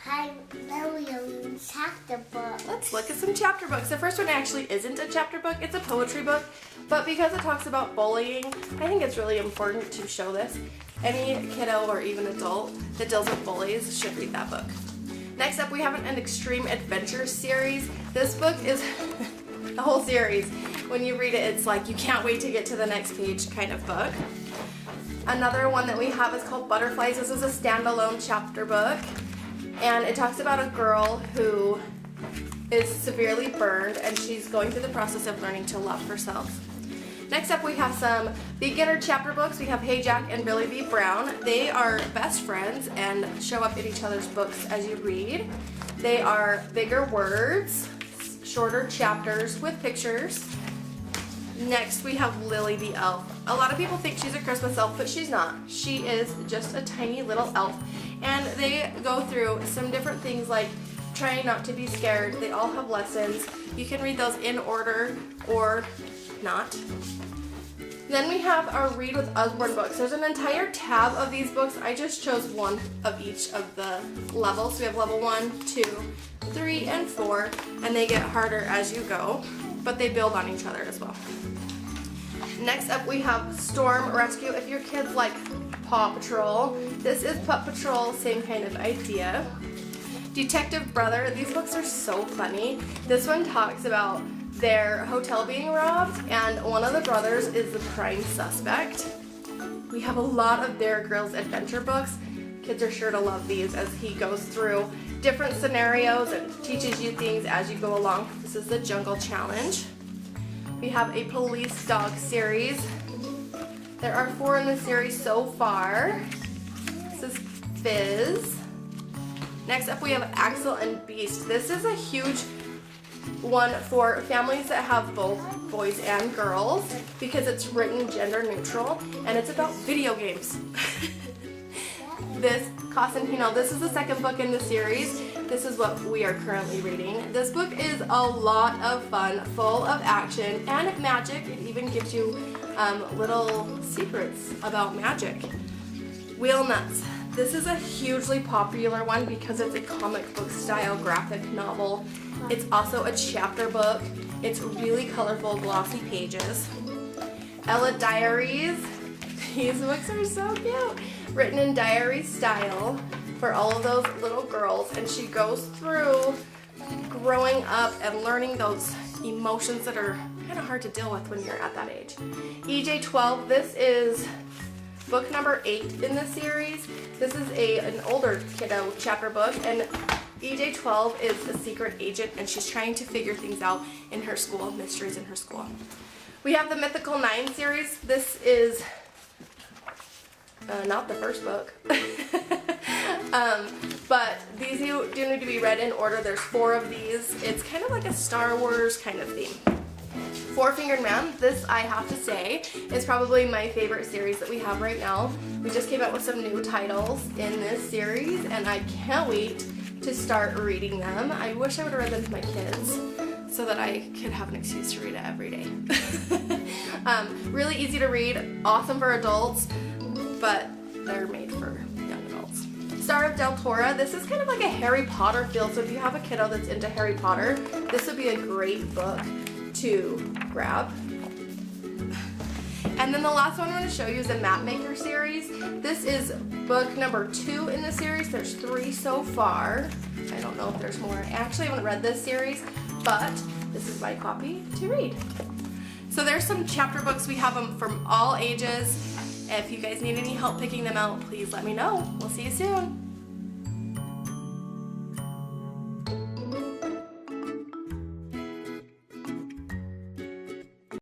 Hi, William, chapter book. Let's look at some chapter books. The first one actually isn't a chapter book, it's a poetry book, but because it talks about bullying, I think it's really important to show this. Any kiddo or even adult that deals with bullies should read that book. Next up, we have an extreme adventure series. This book is a whole series. When you read it, it's like you can't wait to get to the next page kind of book. Another one that we have is called Butterflies. This is a standalone chapter book, and it talks about a girl who is severely burned and she's going through the process of learning to love herself. Next up, we have some beginner chapter books. We have Hey Jack and Billy B. Brown. They are best friends and show up in each other's books as you read. They are bigger words, shorter chapters with pictures. Next, we have Lily the Elf. A lot of people think she's a Christmas elf, but she's not. She is just a tiny little elf. And they go through some different things like trying not to be scared. They all have lessons. You can read those in order or not. Then we have our Read with Usborne books. There's an entire tab of these books. I just chose one of each of the levels. So we have level 1, 2, 3, and 4, and they get harder as you go, but they build on each other as well. Next up, we have Storm Rescue. If your kids like Paw Patrol, this is Pup Patrol, same kind of idea. Detective Brother, these books are so funny. This one talks about their hotel being robbed, and one of the brothers is the prime suspect. We have a lot of Bear Grylls adventure books. Kids are sure to love these as he goes through different scenarios and teaches you things as you go along. This is the Jungle Challenge. We have a Police Dog series. There are 4 in the series so far. This is Fizz. Next up, we have Axel and Beast. This is a huge one for families that have both boys and girls because it's written gender neutral and it's about video games. This Cosentino, this is the second book in the series. This is what we are currently reading. This book is a lot of fun, full of action and magic. It even gives you little secrets about magic. Wheel Nuts. This is a hugely popular one because it's a comic book style graphic novel. It's also a chapter book. It's really colorful, glossy pages. Ella Diaries. These books are so cute. Written in diary style for all of those little girls, and she goes through growing up and learning those emotions that are kind of hard to deal with when you're at that age. EJ12, this is book number 8 in the series. This is an older kiddo chapter book, and EJ12 is a secret agent and she's trying to figure things out in her school, mysteries in her school. We have the Mythical 9 series. This is not the first book. But these do need to be read in order. There's 4 of these. It's kind of like a Star Wars kind of theme. Four Fingered Man, this I have to say is probably my favorite series that we have right now. We just came out with some new titles in this series and I can't wait to start reading them. I wish I would have read them to my kids so that I could have an excuse to read it every day. Really easy to read, awesome for adults, but they're made for young adults. Star of Deltora, this is kind of like a Harry Potter feel, so if you have a kiddo that's into Harry Potter, this would be a great book to grab. And then the last one I'm going to show you is the Mapmaker series. This is book number 2 in the series. There's 3 so far. I don't know if there's more. I actually haven't read this series, but this is my copy to read. So there's some chapter books. We have them from all ages. If you guys need any help picking them out, please let me know. We'll see you soon.